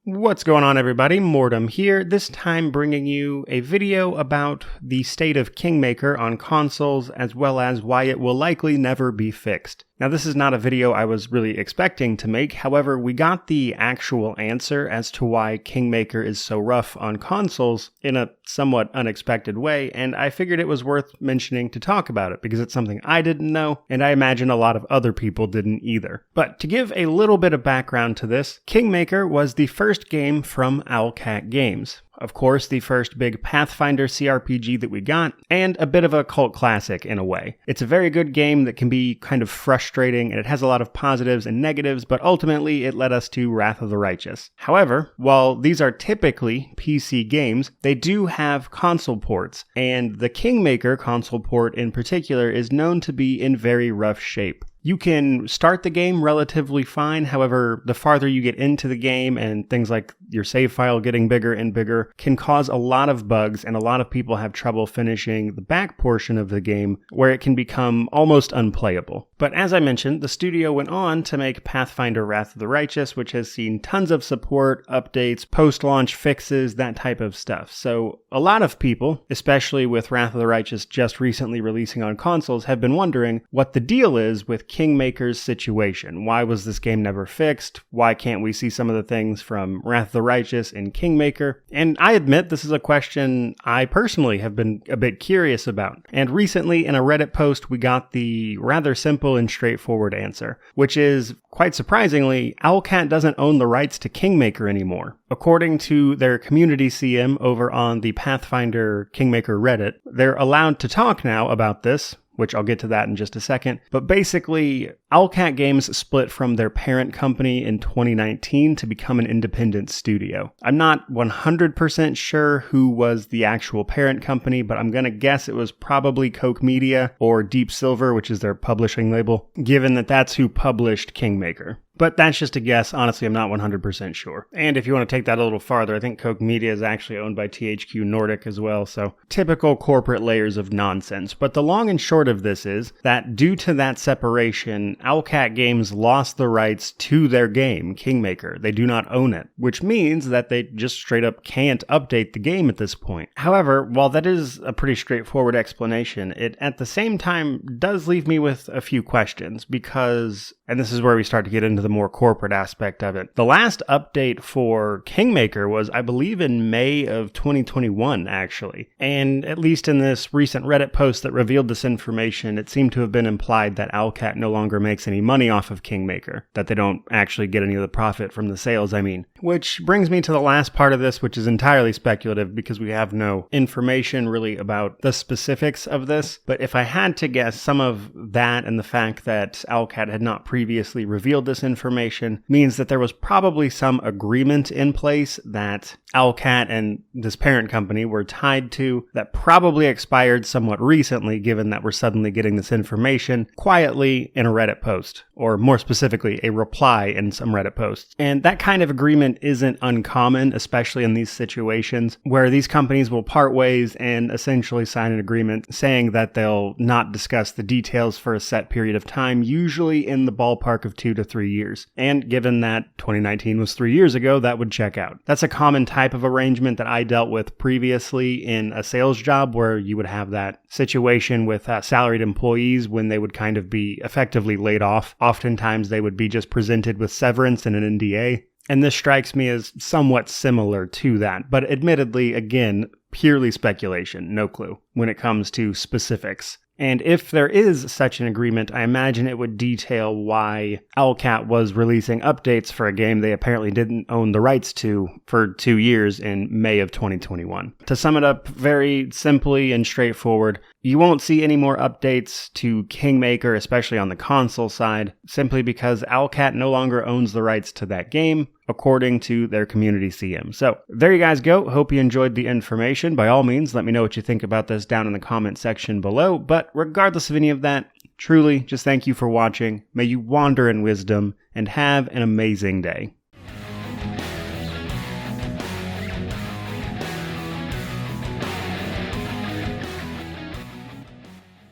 What's going on, everybody? Mortem here, this time bringing you a video about the state of Kingmaker on consoles, as well as why it will likely never be fixed. Now, this is not a video I was really expecting to make, however, we got the actual answer as to why Kingmaker is so rough on consoles in a somewhat unexpected way, and I figured it was worth mentioning to talk about it, because it's something I didn't know, and I imagine a lot of other people didn't either. But to give a little bit of background to this, Kingmaker was the first game from Owlcat Games. Of course, the first big Pathfinder CRPG that we got, and a bit of a cult classic in a way. It's a very good game that can be kind of frustrating, and it has a lot of positives and negatives, but ultimately it led us to Wrath of the Righteous. However, while these are typically PC games, they do have console ports, and the Kingmaker console port in particular is known to be in very rough shape. You can start the game relatively fine, however, the farther you get into the game and things like your save file getting bigger and bigger can cause a lot of bugs, and a lot of people have trouble finishing the back portion of the game where it can become almost unplayable. But as I mentioned, the studio went on to make Pathfinder Wrath of the Righteous, which has seen tons of support, updates, post-launch fixes, that type of stuff. So a lot of people, especially with Wrath of the Righteous just recently releasing on consoles, have been wondering what the deal is with Kingmaker's situation. Why was this game never fixed? Why can't we see some of the things from Wrath of the Righteous in Kingmaker? And I admit this is a question I personally have been a bit curious about. And recently in a Reddit post we got the rather simple and straightforward answer, which is, quite surprisingly, Owlcat doesn't own the rights to Kingmaker anymore. According to their community CM over on the Pathfinder Kingmaker Reddit, they're allowed to talk now about this, which I'll get to that in just a second. But basically, Owlcat Games split from their parent company in 2019 to become an independent studio. I'm not 100% sure who was the actual parent company, but I'm gonna guess it was probably Koch Media or Deep Silver, which is their publishing label, given that that's who published Kingmaker. But that's just a guess. Honestly, I'm not 100% sure. And if you want to take that a little farther, I think Koch Media is actually owned by THQ Nordic as well, so typical corporate layers of nonsense. But the long and short of this is that due to that separation, Owlcat Games lost the rights to their game, Kingmaker. They do not own it, which means that they just straight up can't update the game at this point. However, while that is a pretty straightforward explanation, it at the same time does leave me with a few questions because, and this is where we start to get into the more corporate aspect of it. The last update for Kingmaker was, I believe, in May of 2021, actually. And at least in this recent Reddit post that revealed this information, it seemed to have been implied that Owlcat no longer makes any money off of Kingmaker, that they don't actually get any of the profit from the sales, I mean. Which brings me to the last part of this, which is entirely speculative because we have no information really about the specifics of this. But if I had to guess, some of that and the fact that Owlcat had not previously revealed this information means that there was probably some agreement in place that Owlcat and this parent company were tied to that probably expired somewhat recently, given that we're suddenly getting this information quietly in a Reddit post, or more specifically, a reply in some Reddit posts. And that kind of agreement isn't uncommon, especially in these situations where these companies will part ways and essentially sign an agreement saying that they'll not discuss the details for a set period of time, usually in the ballpark of 2 to 3 years. And given that 2019 was 3 years ago, that would check out. That's a common type of arrangement that I dealt with previously in a sales job, where you would have that situation with salaried employees when they would kind of be effectively laid off. Oftentimes they would be just presented with severance and an NDA. And this strikes me as somewhat similar to that, but admittedly, again, purely speculation, no clue when it comes to specifics. And if there is such an agreement, I imagine it would detail why Owlcat was releasing updates for a game they apparently didn't own the rights to for 2 years in May of 2021. To sum it up very simply and straightforward, you won't see any more updates to Kingmaker, especially on the console side, simply because Owlcat no longer owns the rights to that game, according to their community CM. So there you guys go. Hope you enjoyed the information. By all means, let me know what you think about this down in the comment section below. But regardless of any of that, truly, just thank you for watching. May you wander in wisdom and have an amazing day.